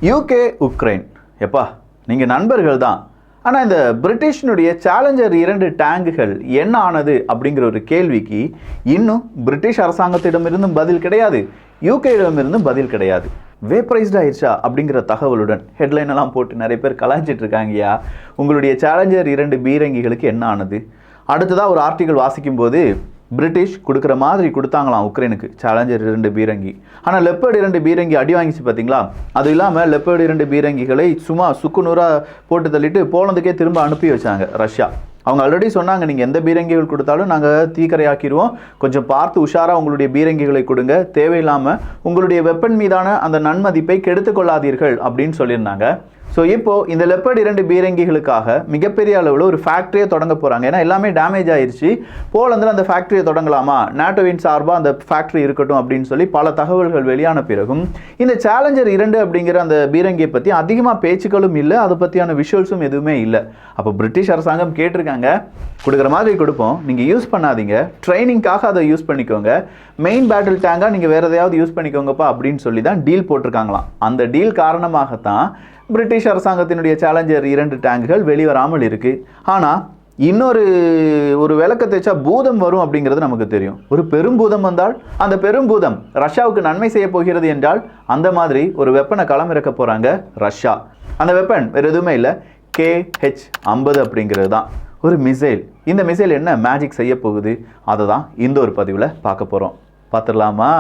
UK Ukraine எப்பா நீங்கள் நண்பர்கள் தான். ஆனால் இந்த பிரிட்டிஷனுடைய சேலஞ்சர் 2 டேங்குகள் என்ன ஆனது அப்படிங்கிற ஒரு கேள்விக்கு இன்னும் பிரிட்டிஷ் அரசாங்கத்திடமிருந்தும் பதில் கிடையாது, யூகேயிடமிருந்தும் பதில் கிடையாது. வேப்பரைஸ்ட் ஆயிடுச்சா அப்படிங்கிற தகவலுடன் ஹெட்லைன் எல்லாம் போட்டு நிறைய பேர் கலாய்ச்சிட்டு இருக்காங்கயா. உங்களுடைய சேலஞ்சர் 2 பீரங்கிகளுக்கு என்ன ஆனது? அடுத்ததாக ஒரு ஆர்டிகல் வாசிக்கும் போது பிரிட்டிஷ் கொடுக்குற மாதிரி கொடுத்தாங்களாம் உக்ரைனுக்கு சேலஞ்சர் 2 பீரங்கி. ஆனால் லெப்பர்டு 2 பீரங்கி அடி வாங்கிச்சு பார்த்தீங்களா? அது இல்லாமல் லெப்பர்டு 2 பீரங்கிகளை சும்மா சுக்குநூறாக போட்டு தள்ளிட்டு போலந்துக்கே திரும்ப அனுப்பி வச்சாங்க ரஷ்யா. அவங்க ஆல்ரெடி சொன்னாங்க, நீங்கள் எந்த பீரங்கிகள் கொடுத்தாலும் நாங்கள் தீக்கரையாக்கிடுவோம், கொஞ்சம் பார்த்து உஷாராக உங்களுடைய பீரங்கிகளை கொடுங்க, தேவையில்லாமல் உங்களுடைய வெப்பன் மீதான அந்த நன்மதிப்பை கெடுத்து கொள்ளாதீர்கள் அப்படின்னு சொல்லியிருந்தாங்க. ஸோ இப்போது இந்த லெப்பர்டு 2 பீரங்கிகளுக்காக மிகப்பெரிய அளவில் ஒரு ஃபேக்ட்ரியை தொடங்க போகிறாங்க. ஏன்னா எல்லாமே டேமேஜ் ஆயிடுச்சு. போலந்தில் அந்த ஃபேக்ட்ரியை தொடங்கலாமா, நாட்டோவின் சார்பாக அந்த ஃபேக்ட்ரி இருக்கட்டும் அப்படின்னு சொல்லி பல தகவல்கள் வெளியான பிறகும் இந்த சேலஞ்சர் 2 அப்படிங்கிற அந்த பீரங்கியை பற்றி அதிகமாக பேச்சுக்களும் இல்லை, அதை பற்றியான விஷுவல்ஸும் எதுவுமே இல்லை. அப்போ பிரிட்டிஷ் அரசாங்கம் கேட்டிருக்காங்க, கொடுக்குற மாதிரி கொடுப்போம், நீங்கள் யூஸ் பண்ணாதீங்க, ட்ரைனிங்காக அதை யூஸ் பண்ணிக்கோங்க, மெயின் பேட்டில் டேங்காக நீங்கள் வேறு எதையாவது யூஸ் பண்ணிக்கோங்கப்பா அப்படின்னு சொல்லி தான் டீல் போட்டிருக்காங்களாம். அந்த டீல் காரணமாகத்தான் பிரிட்டிஷ் அரசாங்கத்தினுடைய சேலஞ்சர் 2 டேங்குகள் வெளிவராமல் இருக்குது. ஆனால் இன்னொரு விளக்கத்தை வச்சா பூதம் வரும் அப்படிங்கிறது நமக்கு தெரியும். ஒரு பெரும்பூதம் வந்தால் அந்த பெரும்பூதம் ரஷ்யாவுக்கு நன்மை செய்ய போகிறது என்றால் அந்த மாதிரி ஒரு வெப்பனை களமிறக்க போகிறாங்க ரஷ்யா. அந்த வெப்பன் வேறு எதுவுமே இல்லை, KH-50 அப்படிங்கிறது தான் ஒரு மிசைல். இந்த மிசைல் என்ன மேஜிக் செய்ய போகுது அதை தான் இந்த ஒரு பதிவில் பார்க்க போகிறோம். பார்த்துடலாமா?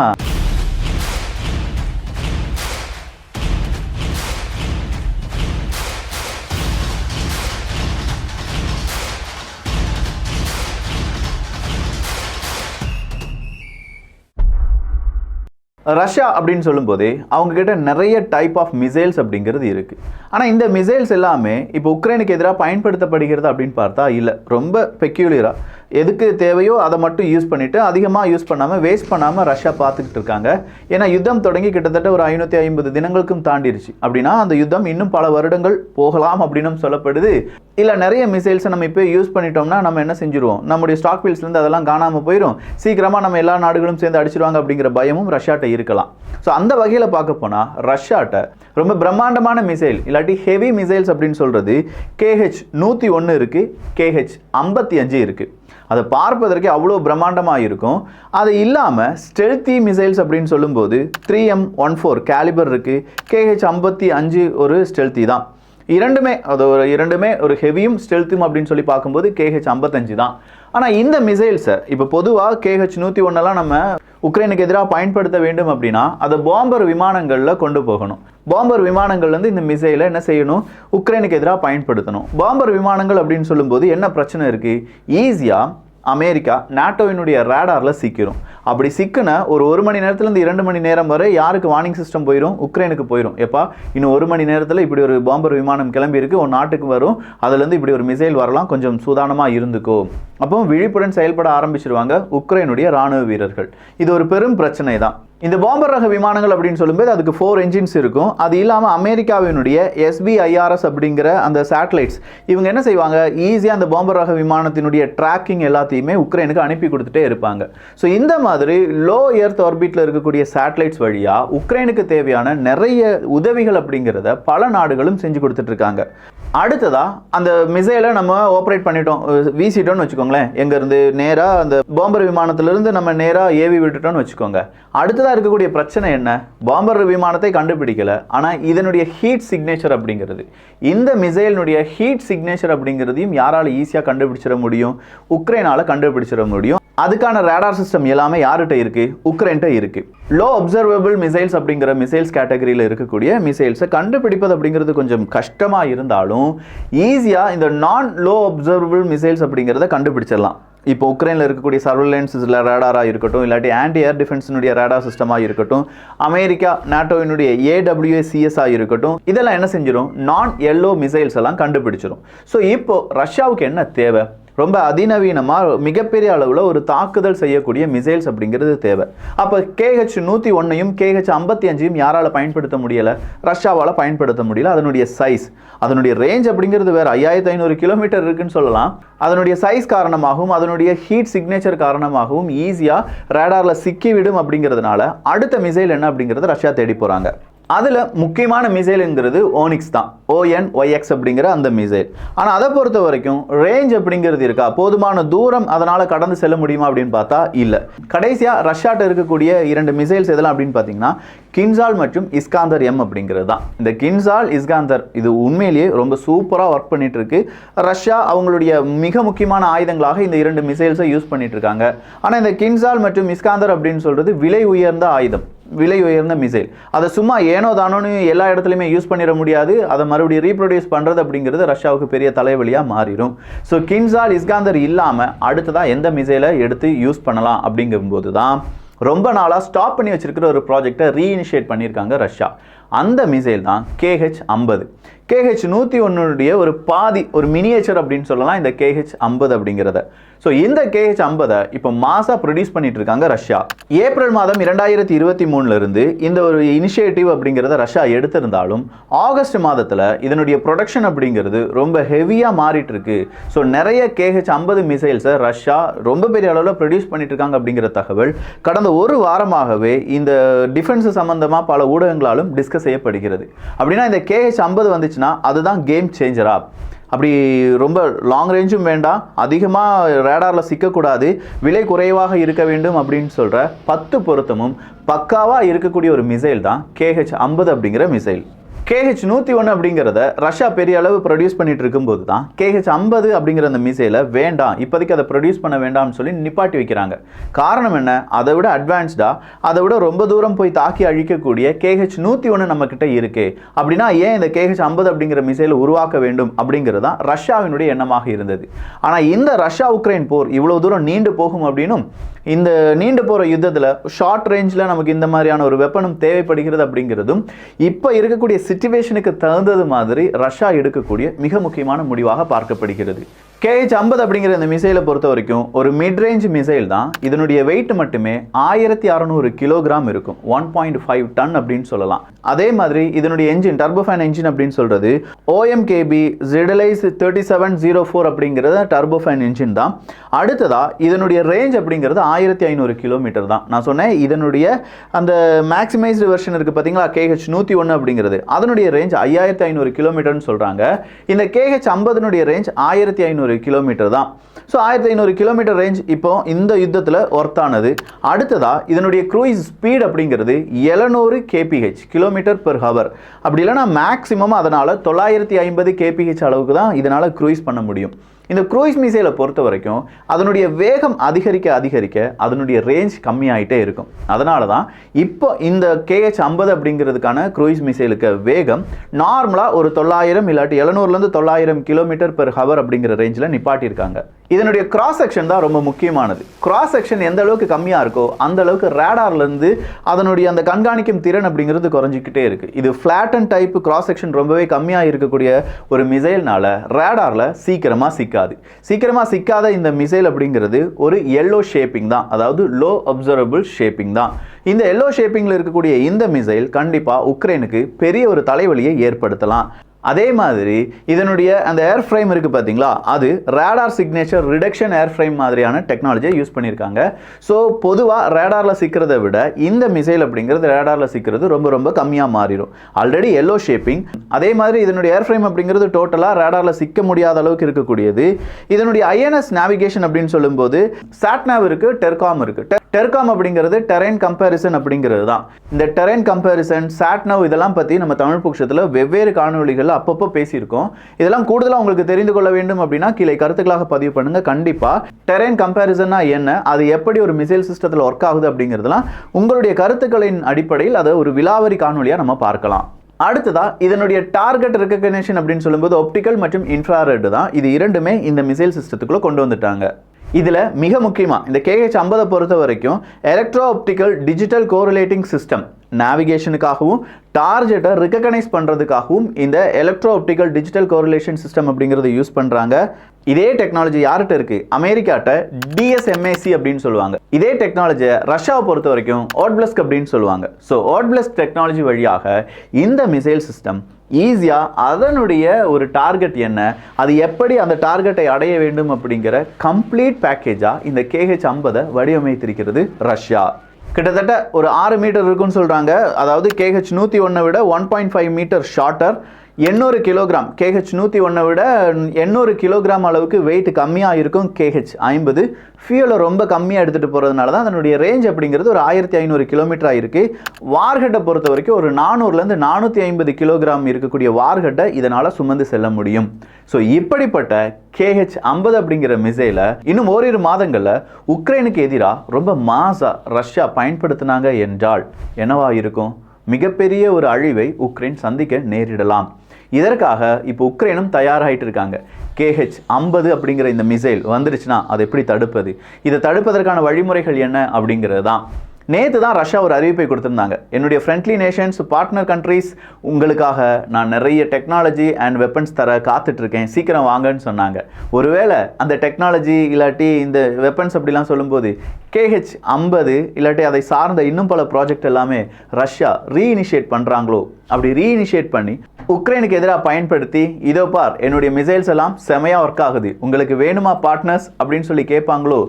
ரஷ்யா அப்படின்னு சொல்லும்போதே அவங்கக்கிட்ட நிறைய டைப் ஆஃப் மிசைல்ஸ் அப்படிங்கிறது இருக்குது. ஆனால் இந்த மிசைல்ஸ் எல்லாமே இப்போ உக்ரைனுக்கு எதிராக பயன்படுத்தப்படுகிறது அப்படின்னு பார்த்தா இல்லை, ரொம்ப பெக்யூலியராக எதுக்கு தேவையோ அதை மட்டும் யூஸ் பண்ணிவிட்டு அதிகமாக யூஸ் பண்ணாமல் வேஸ்ட் பண்ணாமல் ரஷ்யா பார்த்துக்கிட்டு இருக்காங்க. ஏன்னா யுத்தம் தொடங்கி கிட்டத்தட்ட ஒரு 550 தினங்களுக்கும் தாண்டிடுச்சு. அப்படின்னா அந்த யுத்தம் இன்னும் பல வருடங்கள் போகலாம் அப்படின்னு சொல்லப்படுது. இல்லை நிறைய மிசைல்ஸை நம்ம இப்போ யூஸ் பண்ணிட்டோம்னா நம்ம என்ன செஞ்சுருவோம், நம்முடைய ஸ்டாக் பீல்ஸ்லேருந்து அதெல்லாம் காணாமல் போயிடும், சீக்கிரமாக நம்ம எல்லா நாடுகளும் சேர்ந்து அடிச்சிருவாங்க அப்படிங்கிற பயமும் ரஷ்யாட்ட இருக்கலாம். ஸோ அந்த வகையில் பார்க்க போனால் ரஷ்யாட்ட ரொம்ப பிரம்மாண்டமான மிசைல் இல்லாட்டி ஹெவி மிசைல்ஸ் அப்படின்னு சொல்கிறது KH-101 இருக்குது, KH-55 இருக்குது. அதை பார்ப்பதற்கே அவ்வளோ பிரம்மாண்டமாக இருக்கும். அது இல்லாமல் ஸ்டெல்த்தி மிசைல்ஸ் அப்படின்னு சொல்லும்போது 3M14 கேலிபர் இருக்குது, KH-55 ஒரு ஸ்டெல்த்தி தான். இரண்டுமே ஒரு ஹெவியும் ஸ்டெல்த்தும் அப்படின்னு சொல்லி பார்க்கும்போது KH-55 தான். ஆனால் இந்த மிசைல்ஸை இப்போ பொதுவாக KH-101 நம்ம உக்ரைனுக்கு எதிராக பயன்படுத்த வேண்டும் அப்படின்னா அதை பாம்பர் விமானங்களில் கொண்டு போகணும். பாம்பர் விமானங்கள்லேருந்து இந்த மிசைலை என்ன செய்யணும், உக்ரைனுக்கு எதிராக பயன்படுத்தணும். பாம்பர் விமானங்கள் அப்படின்னு சொல்லும்போது என்ன பிரச்சனை இருக்குது, ஈஸியாக அமெரிக்கா நாட்டோவினுடைய ரேடாரில் சிக்கிரும். அப்படி சிக்கின ஒரு 1 மணி நேரத்துலேருந்து 2 மணி நேரம் வரை யாருக்கு வார்னிங் சிஸ்டம் போயிடும், உக்ரைனுக்கு போயிடும். எப்பா இன்னும் 1 மணி நேரத்தில் இப்படி ஒரு பாம்பர் விமானம் கிளம்பி இருக்குது, ஒரு நாட்டுக்கு வரும், அதுலேருந்து இப்படி ஒரு மிசைல் வரலாம், கொஞ்சம் சூதானமாக இருந்துக்கோ. அப்போ விழிப்புடன் செயல்பட ஆரம்பிச்சிருவாங்க உக்ரைனுடைய ராணுவ வீரர்கள். இது ஒரு பெரும் பிரச்சனை தான். இந்த பாம்பர் ரக விமானங்கள் அப்படின்னு சொல்லும்போது அதுக்கு 4 என்ஜின்ஸ் இருக்கும். அது இல்லாமல் அமெரிக்காவினுடைய SBIRS அப்படிங்கிற அந்த சேட்டலைட்ஸ் இவங்க என்ன செய்வாங்க, ஈஸியாக அந்த பாம்பர் ரக விமானத்தினுடைய ட்ராக்கிங் எல்லாத்தையுமே உக்ரைனுக்கு அனுப்பி கொடுத்துட்டே இருப்பாங்க. ஸோ இந்த மாதிரி லோ எர்த் ஆர்பிட்டில் இருக்கக்கூடிய சேட்டலைட்ஸ் வழியாக உக்ரைனுக்கு தேவையான நிறைய உதவிகள் அப்படிங்கிறத பல நாடுகளும் செஞ்சு கொடுத்துட்டு இருக்காங்க. அடுத்ததா அந்த மிசைலை நம்ம ஆப்ரேட் பண்ணிட்டோம், வீசிட்டோம்னு வச்சுக்கோங்களேன், எங்கேருந்து நேராக அந்த பாம்பர் விமானத்திலிருந்து நம்ம நேராக ஏவி விட்டுட்டோம்னு வச்சுக்கோங்க. அடுத்ததாக இருக்கக்கூடிய பிரச்சனை என்ன, பாம்பர் விமானத்தை கண்டுபிடிக்கல, ஆனால் இதனுடைய ஹீட் சிக்னேச்சர் அப்படிங்கிறது, இந்த மிசைலினுடைய ஹீட் சிக்னேச்சர் அப்படிங்கிறதையும் யாரால ஈஸியாக கண்டுபிடிச்சிட முடியும், உக்ரைனால் கண்டுபிடிச்சிட முடியும். அதுக்கான ரேடார் சிஸ்டம் எல்லாமே யார்கிட்ட இருக்கு, உக்ரைன்கிட்ட இருக்கு. லோ அப்சர்வபிள் மிசைல்ஸ் அப்படிங்கிற மிசைல்ஸ் கேட்டகரியில் இருக்கக்கூடிய மிசைல்ஸை கண்டுபிடிப்பது அப்படிங்கிறது கொஞ்சம் கஷ்டமாக இருந்தாலும் ஈஸியாக இந்த நான் லோ அப்சர்வபிள் மிசைல்ஸ் அப்படிங்கிறத கண்டுபிடிச்சிடலாம். இப்போ உக்ரைனில் இருக்கக்கூடிய சர்வலன்ஸ் ரேடாராக இருக்கட்டும், இல்லாட்டி ஆன்டி ஏர் டிஃபென்ஸினுடைய ரேடார் சிஸ்டமாக இருக்கட்டும், அமெரிக்கா நாட்டோவினுடைய AWACS இருக்கட்டும், இதெல்லாம் என்ன செஞ்சிடும், நான் எல்லோ மிசைல்ஸ் எல்லாம் கண்டுபிடிச்சிடும். ஸோ இப்போ ரஷ்யாவுக்கு என்ன தேவை, ரொம்ப அதிநவீனமாக மிகப்பெரிய அளவில் ஒரு தாக்குதல் செய்யக்கூடிய மிசைல்ஸ் அப்படிங்கிறது தேவை. அப்போ KH-101 KH-55 யாரால் பயன்படுத்த முடியலை, ரஷ்யாவால் பயன்படுத்த முடியல. அதனுடைய சைஸ், அதனுடைய ரேஞ்ச் அப்படிங்கிறது வேறு 5500 கிலோமீட்டர் இருக்குன்னு சொல்லலாம். அதனுடைய சைஸ் காரணமாகவும் அதனுடைய ஹீட் சிக்னேச்சர் காரணமாகவும் ஈஸியாக ரேடாரில் சிக்கிவிடும் அப்படிங்கிறதுனால அடுத்த மிசைல் என்ன அப்படிங்கிறத ரஷ்யா தேடி போகிறாங்க. அதில் முக்கியமான மிசைலுங்கிறது ஓனிக்ஸ் தான், ONYX அப்படிங்கிற அந்த மிசைல். ஆனால் அதை பொறுத்த வரைக்கும் ரேஞ்ச் அப்படிங்கிறது இருக்கா, போதுமான தூரம் அதனால் கடந்து செல்ல முடியுமா அப்படின்னு பார்த்தா இல்லை. கடைசியாக ரஷ்யாட்ட இருக்கக்கூடிய 2 மிசைல்ஸ் எதெல்லாம் அப்படின்னு பார்த்தீங்கன்னா கின்சால் மற்றும் இஸ்காந்தர் M அப்படிங்கிறது தான். இந்த கின்சால் இஸ்காந்தர் இது உண்மையிலேயே ரொம்ப சூப்பராக ஒர்க் பண்ணிட்டு இருக்கு. ரஷ்யா அவங்களுடைய மிக முக்கியமான ஆயுதங்களாக இந்த 2 மிசைல்ஸை யூஸ் பண்ணிட்டு இருக்காங்க. ஆனால் இந்த கின்சால் மற்றும் இஸ்காந்தர் அப்படின்னு சொல்றது விலை உயர்ந்த ஆயுதம், விலை உயர்ந்த மிசைல். அதை சும்மா ஏனோ தானோன்னு எல்லா இடத்துலையுமே யூஸ் பண்ணிட முடியாது. அதை மறுபடியும் ரீப்ரொடியூஸ் பண்ணுறது அப்படிங்கிறது ரஷ்யாவுக்கு பெரிய தலைவலியாக மாறிடும். ஸோ கின்சால் இஸ்காந்தர் இல்லாமல் அடுத்ததாக எந்த மிசைலை எடுத்து யூஸ் பண்ணலாம் அப்படிங்கும்போது தான் ரொம்ப நாளாக ஸ்டாப் பண்ணி வச்சிருக்கிற ஒரு ப்ராஜெக்டை ரீஇனிஷியேட் பண்ணியிருக்காங்க ரஷ்யா. அந்த மிசைல் தான் KH-50. KH-101 ஒரு பாதி, ஒரு மினியேச்சர் அப்படின்னு சொல்லலாம் இந்த KH-50 அப்படிங்கிறத. ஸோ இந்த KH-50 இப்போ மாசா ப்ரொடியூஸ் பண்ணிட்டு இருக்காங்க ரஷ்யா. ஏப்ரல் மாதம் 2023 இருந்து இந்த ஒரு இனிஷியேட்டிவ் அப்படிங்கிறத ரஷ்யா எடுத்திருந்தாலும் ஆகஸ்ட் மாதத்தில் இதனுடைய ப்ரொடக்ஷன் அப்படிங்கிறது ரொம்ப ஹெவியாக மாறிட்டு இருக்கு. ஸோ நிறைய KH-50 மிசைல்ஸை ரஷ்யா ரொம்ப பெரிய அளவில் ப்ரொடியூஸ் பண்ணிட்டு இருக்காங்க அப்படிங்கிற தகவல் கடந்த ஒரு வாரமாகவே இந்த டிஃபென்ஸ் சம்பந்தமாக பல ஊடகங்களாலும் டிஸ்கஸ் செய்யப்படுகிறது. அப்படின்னா இந்த KH-50 வந்துச்சுன்னா அதுதான் கேம் சேஞ்சரா? அப்படி ரொம்ப லாங் ரேஞ்சும் வேண்டாம், அதிகமாக ரேடாரில் சிக்கக்கூடாது, விலை குறைவாக இருக்க வேண்டும் அப்படின்னு சொல்கிற 10 பொருத்தமும் பக்காவாக இருக்கக்கூடிய ஒரு மிசைல் தான் KH-50 அப்படிங்கிற மிசைல். KH-101 அப்படிங்கிறத ரஷ்யா பெரிய அளவு ப்ரொடியூஸ் பண்ணிட்டு இருக்கும்போது தான் KH-50 அப்படிங்கிற அந்த மிசைலை வேண்டாம், இப்போதைக்கு அதை ப்ரொடியூஸ் பண்ண வேண்டாம்னு சொல்லி நிப்பாட்டி வைக்கிறாங்க. காரணம் என்ன? அதை விட அட்வான்ஸ்டாக, அதை விட ரொம்ப தூரம் போய் தாக்கி அழிக்கக்கூடிய KH-101 நம்மக்கிட்ட இருக்கு. அப்படின்னா ஏன் இந்த KH-50 அப்படிங்கிற மிசைலை உருவாக்க வேண்டும் அப்படிங்கிறது தான் ரஷ்யாவினுடைய எண்ணமாக இருந்தது. ஆனால் இந்த ரஷ்யா உக்ரைன் போர் இவ்வளோ தூரம் நீண்டு போகும் அப்படின்னும், இந்த நீண்டு போகிற யுத்தத்தில் ஷார்ட் ரேஞ்சில் நமக்கு இந்த மாதிரியான ஒரு வெப்பனும் தேவைப்படுகிறது அப்படிங்கிறதும் இப்போ இருக்கக்கூடிய சிச்சுவேஷனுக்கு தகுந்தது மாதிரி ரஷ்யா எடுக்கக்கூடிய மிக முக்கியமான முடிவாக பார்க்கப்படுகிறது. KH-50 அப்படிங்கிற இந்த மிசைலை பொறுத்த வரைக்கும் ஒரு மிட் ரேஞ்ச் மிசைல் தான். இதனுடைய வெயிட் மட்டுமே 1600 கிலோகிராம் இருக்கும், 1.5 டன் அப்படின்னு சொல்லலாம். அதே மாதிரி இதனுடைய என்ஜின், டர்போஃபேன் என்ஜின் அப்படின்னு சொல்றது OMKB ZLIS 3704 அப்படிங்கிறது டர்போஃபேன் என்ஜின் தான். அடுத்ததா இதனுடைய ரேஞ்ச் அப்படிங்கிறது 1500 கிலோமீட்டர் தான். நான் சொன்னேன் இதனுடைய அந்த மேக்ஸிமைஸ்டு வெர்ஷன் இருக்கு பார்த்தீங்களா, KH-101 அப்படிங்கிறது, அதனுடைய ரேஞ்ச் 5500 கிலோமீட்டர்னு சொல்றாங்க. இந்த KH-50 ரேஞ்ச் 1500 கிலோமீட்டர் தான். ஸோ 1500 கிலோமீட்டர் ரேஞ்ச் இப்போ இந்த யுத்தத்தில் ஒர்த்தானது. அடுத்ததா இதனுடைய க்ரூயிஸ் ஸ்பீட் அப்படிங்கிறது 700 kph, கிலோமீட்டர் பெர் ஹவர். அப்படி இல்லைனா மேக்ஸிமம் அதனால் 950 kph அளவுக்கு தான் இதனால் க்ரூயிஸ் பண்ண முடியும். இந்த க்ரூயிஸ் மிசைலை பொறுத்த வரைக்கும் அதனுடைய வேகம் அதிகரிக்க அதிகரிக்க அதனுடைய ரேஞ்ச் கம்மியாயிட்டே இருக்கும். அதனால தான் இப்போ இந்த KH-50 அப்படிங்கிறதுக்கான க்ரூயிஸ் மிசைலுக்கு வேகம் நார்மலாக ஒரு 900 இல்லாட்டி 700லேருந்து 900 கிலோமீட்டர் பெர் ஹவர் அப்படிங்கிற ரேஞ்சில் நிப்பாட்டியிருக்காங்க. இதனுடைய கிராஸ் செக்ஷன் தான் ரொம்ப முக்கியமானது. கிராஸ் செக்ஷன் எந்த அளவுக்கு கம்மியாக இருக்கோ அந்த அளவுக்கு ரேடார்லேருந்து அதனுடைய அந்த கண்காணிக்கும் திறன் அப்படிங்கிறது குறைஞ்சிக்கிட்டே இருக்குது. இது ஃப்ளாட்டன் டைப் கிராஸ் செக்ஷன் ரொம்பவே கம்மியாக இருக்கக்கூடிய ஒரு மிசைல்னால ரேடாரில் சீக்கிரமாக சிக்காத இந்த மிசைல் அப்படிங்கிறது ஒரு எல்லோ ஷேப்பிங் தான், அதாவது லோ அப்சர்வபிள் ஷேப்பிங் தான். இந்த எல்லோ ஷேப்பிங்கில் இருக்கக்கூடிய இந்த மிசைல் கண்டிப்பாக உக்ரைனுக்கு பெரிய ஒரு தலைவலியை ஏற்படுத்தலாம். அதே மாதிரி இதனுடைய அந்த ஏர் ஃப்ரேம் இருக்குது பார்த்தீங்களா, அது ரேடார் சிக்னேச்சர் ரிடக்ஷன் ஏர் ஃப்ரேம் மாதிரியான டெக்னாலஜியை யூஸ் பண்ணியிருக்காங்க. ஸோ பொதுவாக ரேடாரில் சிக்கிறத விட இந்த மிசைல் அப்படிங்கிறது ரேடாரில் சிக்கிறது ரொம்ப ரொம்ப கம்மியாக மாறிடும். ஆல்ரெடி எல்லோ ஷேப்பிங், அதே மாதிரி இதனுடைய ஏர் ஃப்ரேம் அப்படிங்கிறது டோட்டலாக ரேடாரில் சிக்க முடியாத அளவுக்கு இருக்கக்கூடியது. இதனுடைய INS நேவிகேஷன் அப்படின்னு சொல்லும்போது சாட்னாவ் இருக்குது, டெர்காம் இருக்குது. டெர்காம் அப்படிங்கிறது டெரைன் கம்பேரிசன் அப்படிங்கிறது தான். இந்த டெரைன் கம்பேரிசன், சாட்னாவ் இதெல்லாம் பற்றி நம்ம தமிழ் பொக்கிஷத்தில் வெவ்வேறு காணொலிகள் அப்பப்போ பேசியிருக்கோம். இதெல்லாம் கூடுதலாக உங்களுக்கு தெரிந்து கொள்ள வேண்டும் அப்படின்னா கீழே கருத்துக்களாக பதிவு பண்ணுங்க. கண்டிப்பாக டெரைன் கம்பேரிசன்னா என்ன, அது எப்படி ஒரு மிசைல் சிஸ்டத்தில் ஒர்க் ஆகுது அப்படிங்கிறதுலாம் உங்களுடைய கருத்துக்களின் அடிப்படையில் அதை ஒரு விலாவரி காணொலியாக நம்ம பார்க்கலாம். அடுத்ததா இதனுடைய டார்கெட் ரெகக்னிஷன் அப்படின்னு சொல்லும்போது ஆப்டிக்கல் மற்றும் இன்ஃப்ராரெட் தான். இது இரண்டுமே இந்த மிசைல் சிஸ்டத்துக்குள்ள கொண்டு வந்துட்டாங்க. இதில் மிக முக்கியமாக இந்த KH-50 பொறுத்த வரைக்கும் electro optical digital correlating system நேவிகேஷனுக்காகவும் டார்கெட்டை ரெகக்னைஸ் பண்ணுறதுக்காகவும் இந்த electro optical digital correlation system அப்படிங்கிறத யூஸ் பண்ணுறாங்க. இதே டெக்னாலஜி யார்கிட்ட இருக்குது? அமெரிக்காட்ட DSMAC அப்படின்னு சொல்லுவாங்க. இதே டெக்னாலஜியை ரஷ்யாவை பொறுத்த வரைக்கும் ஆட்பிளஸ்க் அப்படின்னு சொல்லுவாங்க. ஸோ ஆட்பிளஸ்க் டெக்னாலஜி வழியாக இந்த மிசைல் சிஸ்டம் ஈஸியாக அதனுடைய ஒரு டார்கெட் என்ன, அது எப்படி அந்த டார்கெட்டை அடைய வேண்டும் அப்படிங்கிற கம்ப்ளீட் பேக்கேஜாக இந்த KH-50 வடிவமைத்திருக்கிறது ரஷ்யா. கிட்டத்தட்ட ஒரு 6 மீட்டர் இருக்குன்னு சொல்கிறாங்க. அதாவது KH-101 விட 1.5 மீட்டர் ஷார்ட்டர், 800 கிலோகிராம். KH-101 விட 800 கிலோகிராம் அளவுக்கு வெயிட் கம்மியாக இருக்கும் KH-50. ஃபியூலை ரொம்ப கம்மியாக எடுத்துகிட்டு போகிறதுனால தான் அதனுடைய ரேஞ்ச் அப்படிங்கிறது ஒரு 1500 கிலோமீட்டராக இருக்குது. வார்ஹெட்டை பொறுத்த வரைக்கும் ஒரு 400லேருந்து 450 கிலோகிராம் இருக்கக்கூடிய வார்ஹெட்டை இதனால் சுமந்து செல்ல முடியும். ஸோ இப்படிப்பட்ட KH-50 அப்படிங்கிற மிசைலை இன்னும் ஓரிரு மாதங்களில் உக்ரைனுக்கு எதிராக ரொம்ப மாசாக ரஷ்யா பயன்படுத்தினாங்க என்றால் என்னவா இருக்கும்? மிகப்பெரிய ஒரு அழிவை உக்ரைன் சந்திக்க நேரிடலாம். இதற்காக இப்போ உக்ரைனும் தயாராகிட்டு இருக்காங்க. KH-50 அப்படிங்கிற இந்த மிசைல் வந்துருச்சுன்னா அதை எப்படி தடுப்பது, இதை தடுப்பதற்கான வழிமுறைகள் என்ன அப்படிங்கிறது தான். நேற்று தான் ரஷ்யா ஒரு அறிவிப்பை கொடுத்துருந்தாங்க. என்னுடைய ஃப்ரெண்ட்லி நேஷன்ஸ், பார்ட்னர் கண்ட்ரீஸ், உங்களுக்காக நான் நிறைய டெக்னாலஜி அண்ட் வெப்பன்ஸ் தர காத்துட்ருக்கேன், சீக்கிரம் வாங்கன்னு சொன்னாங்க. ஒருவேளை அந்த டெக்னாலஜி இல்லாட்டி இந்த வெப்பன்ஸ் அப்படிலாம் சொல்லும்போது KH-50 இல்லாட்டி அதை சார்ந்த இன்னும் பல ப்ராஜெக்ட் எல்லாமே ரஷ்யா ரீஇனிஷியேட் பண்ணுறாங்களோ? அப்படி ரீஇனிஷியேட் பண்ணி உக்ரைனுக்கு எதிராக பயன்படுத்தி, இதோ பார் என்னுடைய மிசைல்ஸ் எல்லாம் செமையாக ஒர்க் ஆகுது, உங்களுக்கு வேணுமா பார்ட்னர்ஸ் அப்படின்னு சொல்லி கேட்பாங்களோ?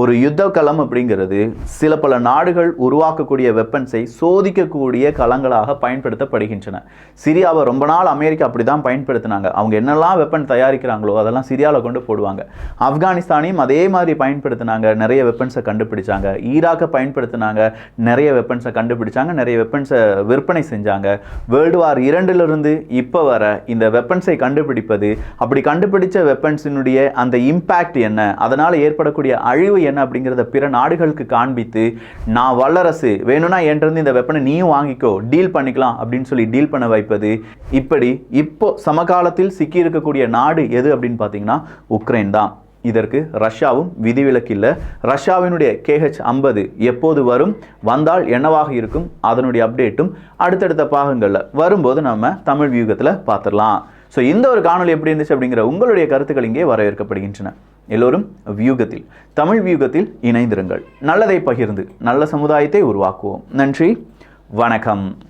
ஒரு யுத்த களம் அப்படிங்கிறது சில பல நாடுகள் உருவாக்கக்கூடிய வெப்பன்ஸை சோதிக்கக்கூடிய களங்களாக பயன்படுத்தப்படுகின்றன. சிரியாவை ரொம்ப நாள் அமெரிக்கா அப்படி தான் பயன்படுத்தினாங்க. அவங்க என்னெல்லாம் வெப்பன் தயாரிக்கிறாங்களோ அதெல்லாம் சிரியாவில் கொண்டு போடுவாங்க. ஆப்கானிஸ்தானையும் அதே மாதிரி பயன்படுத்தினாங்க, நிறைய வெப்பன்ஸை கண்டுபிடிச்சாங்க. ஈராக்கை பயன்படுத்தினாங்க, நிறைய வெப்பன்ஸை கண்டுபிடிச்சாங்க, நிறைய வெப்பன்ஸை விற்பனை செஞ்சாங்க. வேர்ல்டு வார் 2லிருந்து இப்போ வர இந்த வெப்பன்ஸை கண்டுபிடிப்பது, அப்படி கண்டுபிடிச்ச வெப்பன்ஸினுடைய அந்த இம்பேக்ட் என்ன, அதனால் ஏற்படக்கூடிய அழிவு என்ன அப்படிங்கிறத பிற நாடுகளுக்கு காண்பித்து, நான் வல்லரசு, வேணும்னா என்கிட்ட இந்த வெப்பனை நீயும் வாங்கிக்கோ, டீல் பண்ணிக்கலாம் அப்படின்னு சொல்லி டீல் பண்ண வைப்பது. இப்படி இப்போ சமகாலத்தில் சிக்கி இருக்கக்கூடிய நாடு எது அப்படின்னு பார்த்தீங்கன்னா உக்ரைன் தான். இதற்கு ரஷ்யாவும் விதிவிலக்கு இல்லை. ரஷ்யாவினுடைய KH-50 எப்போது வரும், வந்தால் என்னவாக இருக்கும், அதனுடைய அப்டேட்டும் அடுத்தடுத்த பாகங்களில் வரும்போது நம்ம தமிழ் வியூகத்தில் பார்த்துடலாம். ஸோ இந்த ஒரு காணொலி எப்படி இருந்துச்சு அப்படிங்கிற உங்களுடைய கருத்துக்கள் இங்கே வரவேற்கப்படுகின்றன. எல்லோரும் வியூகத்தில், தமிழ் வியூகத்தில் இணைந்திருங்கள். நல்லதை பகிர்ந்து நல்ல சமுதாயத்தை உருவாக்குவோம். நன்றி, வணக்கம்.